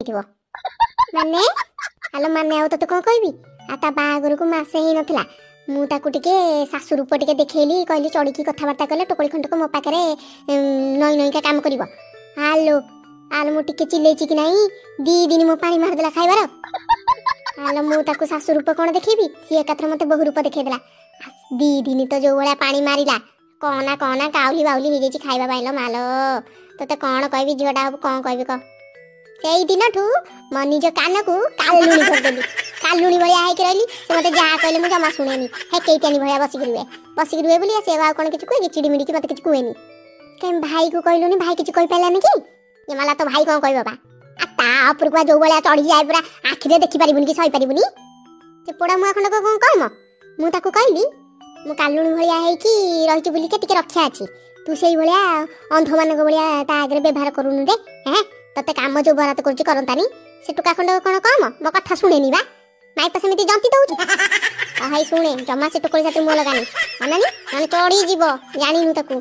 ଥିବ ମାନେ ଆଲୋ ମାନେ ଆଉ ତତେ କଣ କହିବି आ ता बाहागरକୁ मासे ही नथिला मु ताकू टिके सासु रूप टिके देखैली कहली चढ़ी कथबार्ता कले टोकली खंडक मो पाखरे नई नई का काम करिवो हालो आलो मु टिके चिल्लेची कि नाही दी दिन मो पानी मार देला खाइबार आलो मु ताकू सासु रूप कोन देखैबी सी एकाथर मते बहु रूप देखै देला दी दिन तो जो बळा पानी मारिला कोना कोना काउली बाउली नि जेची खाइबा पाइलो मालो तते कोन कहबी झोडा अब कोन कहबी क सेई दिन ठू म निज कान को कालुणी कर देली कालुणी भलिया है कि रहली से मते जा कहले मु जमा सुनेनी हे केइटानी भलिया बसी रुए बोली से बा कोन किछ कोइ चिड़ी मिडी कि मते किछ कोइनी केम भाई को कहलुनी भाई किछ कहि पालानी कि ये माला तो भाई कोन कहबा बा आ ता ऊपर को जो बलिया चढ़ी जाय पूरा आखि रे देखि परिबुनी कि सही परिबुनी से पोड़ा मुआ खंड को कोन कहम मु ताको कहली मु कालुणी भलिया है कि रहिति बोली के टिके रक्षा अछि तू सेई भलिया अंध मानक भलिया ता आगे व्यवहार करूनु रे हैं तते काम जो बरात करछि करंतानी से टुका खंड कोन कहम मो कथा सुनेनी बा माई तो सेमिति जंती दउछ हाय सुने जम्मा से टोकरी साथे मो लगानी अनानी माने चढ़ी जीवो जानिनु ताकू।